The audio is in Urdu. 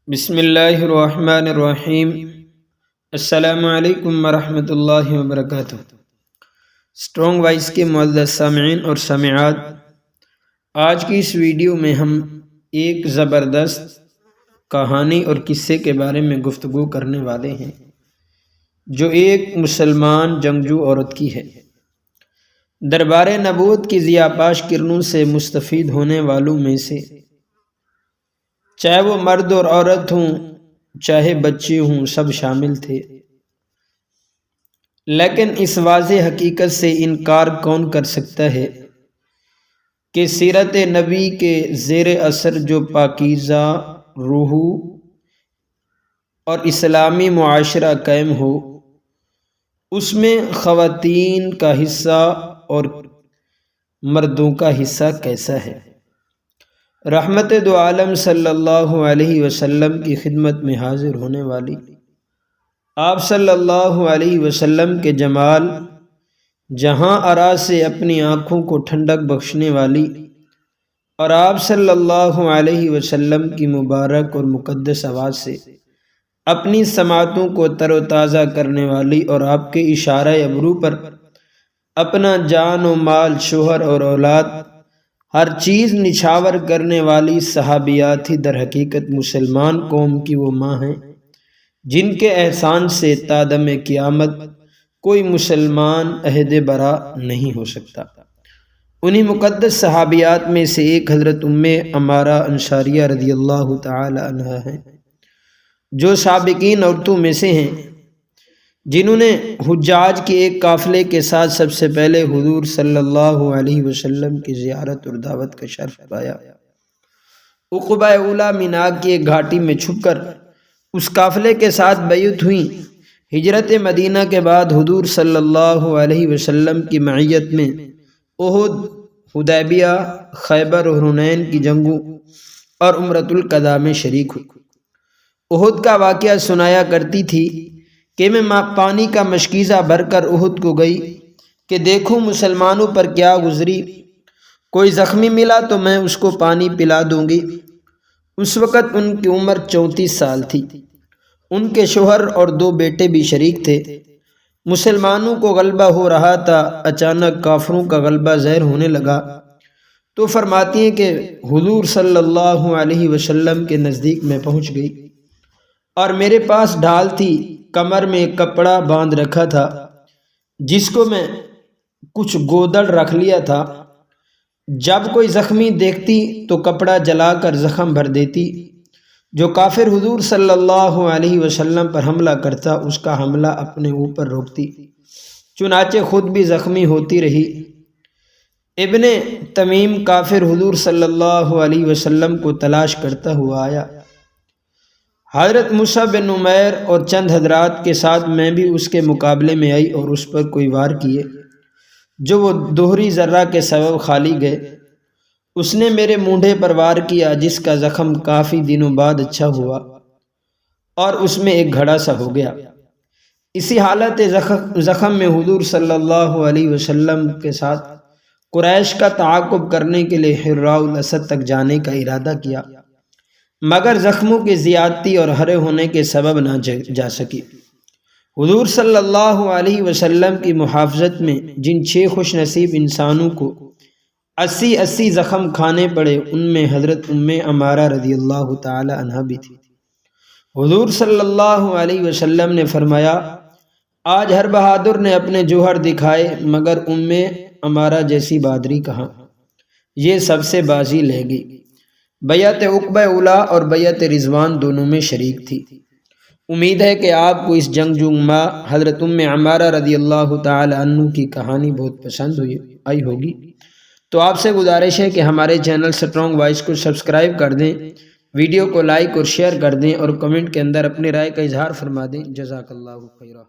بسم اللہ الرحمن الرحیم۔ السلام علیکم ورحمۃ اللہ وبرکاتہ۔ اسٹرانگ وائس کے معزز سامعین اور سامعات، آج کی اس ویڈیو میں ہم ایک زبردست کہانی اور قصے کے بارے میں گفتگو کرنے والے ہیں جو ایک مسلمان جنگجو عورت کی ہے۔ دربار نبوت کی ضیاءپاش کرنوں سے مستفید ہونے والوں میں سے چاہے وہ مرد اور عورت ہوں، چاہے بچے ہوں، سب شامل تھے۔ لیکن اس واضح حقیقت سے انکار کون کر سکتا ہے کہ سیرت نبی کے زیر اثر جو پاکیزہ روح اور اسلامی معاشرہ قائم ہو، اس میں خواتین کا حصہ اور مردوں کا حصہ کیسا ہے؟ رحمت دو عالم صلی اللہ علیہ وسلم کی خدمت میں حاضر ہونے والی آپ صلی اللہ علیہ وسلم کے جمال جہاں آرا سے اپنی آنکھوں کو ٹھنڈک بخشنے والی اور آپ صلی اللہ علیہ وسلم کی مبارک اور مقدس آواز سے اپنی سماعتوں کو تر و تازہ کرنے والی اور آپ کے اشارہ ابرو پر اپنا جان و مال، شوہر اور اولاد، ہر چیز نچھاور کرنے والی صحابیات ہی در حقیقت مسلمان قوم کی وہ ماں ہیں جن کے احسان سے تا دم قیامت کوئی مسلمان عہد برا نہیں ہو سکتا۔ انہی مقدس صحابیات میں سے ایک حضرت ام عمارہ انصاریہ رضی اللہ تعالی عنہا ہیں، جو سابقین عورتوں میں سے ہیں جنہوں نے حجاج کے ایک قافلے کے ساتھ سب سے پہلے حضور صلی اللہ علیہ وسلم کی زیارت اور دعوت کا شرف پایا۔ عقبہ اولیٰ مینا کی ایک گھاٹی میں چھپ کر اس قافلے کے ساتھ بیعت ہوئیں۔ ہجرت مدینہ کے بعد حضور صلی اللہ علیہ وسلم کی معیت میں احد، حدیبیہ، خیبر اور حنین کی جنگوں اور عمرۃ القضاء میں شریک ہوئی۔ احد کا واقعہ سنایا کرتی تھی کہ میں پانی کا مشکیزہ بھر کر احد کو گئی کہ دیکھوں مسلمانوں پر کیا گزری، کوئی زخمی ملا تو میں اس کو پانی پلا دوں گی۔ اس وقت ان کی عمر 34 سال تھی۔ ان کے شوہر اور 2 بیٹے بھی شریک تھے۔ مسلمانوں کو غلبہ ہو رہا تھا، اچانک کافروں کا غلبہ ظاہر ہونے لگا تو فرماتی ہیں کہ حضور صلی اللہ علیہ وسلم کے نزدیک میں پہنچ گئی اور میرے پاس ڈھال تھی، کمر میں ایک کپڑا باندھ رکھا تھا جس کو میں کچھ گودڑ رکھ لیا تھا۔ جب کوئی زخمی دیکھتی تو کپڑا جلا کر زخم بھر دیتی۔ جو کافر حضور صلی اللہ علیہ وسلم پر حملہ کرتا اس کا حملہ اپنے اوپر روکتی، چنانچہ خود بھی زخمی ہوتی رہی۔ ابن تمیم کافر حضور صلی اللہ علیہ وسلم کو تلاش کرتا ہوا آیا۔ حضرت مصعب بن عمیر اور چند حضرات کے ساتھ میں بھی اس کے مقابلے میں آئی اور اس پر کوئی وار کیے جو وہ دوہری ذرہ کے سبب خالی گئے۔ اس نے میرے مونڈھے پر وار کیا جس کا زخم کافی دنوں بعد اچھا ہوا اور اس میں ایک گھڑا سا ہو گیا۔ اسی حالت زخم میں حضور صلی اللہ علیہ وسلم کے ساتھ قریش کا تعاقب کرنے کے لیے حراء الاسد تک جانے کا ارادہ کیا، مگر زخموں کی زیادتی اور ہرے ہونے کے سبب نہ جا سکی۔ حضور صلی اللہ علیہ وسلم کی محافظت میں جن 6 خوش نصیب انسانوں کو 80 زخم کھانے پڑے ان میں حضرت ام عمارہ رضی اللہ تعالی عنہا بھی تھی۔ حضور صلی اللہ علیہ وسلم نے فرمایا، آج ہر بہادر نے اپنے جوہر دکھائے مگر ام عمارہ جیسی بہادری کہاں، یہ سب سے بازی لے گئی۔ بیعت عقبہ اولیٰ اور بیعت رضوان دونوں میں شریک تھی۔ امید ہے کہ آپ کو اس جنگجو ماں حضرت ام عمارہ رضی اللہ تعالی عنہ کی کہانی بہت پسند آئی ہوگی۔ تو آپ سے گزارش ہے کہ ہمارے چینل اسٹرانگ وائس کو سبسکرائب کر دیں، ویڈیو کو لائک اور شیئر کر دیں اور کمنٹ کے اندر اپنی رائے کا اظہار فرما دیں۔ جزاک اللہ خیرہ۔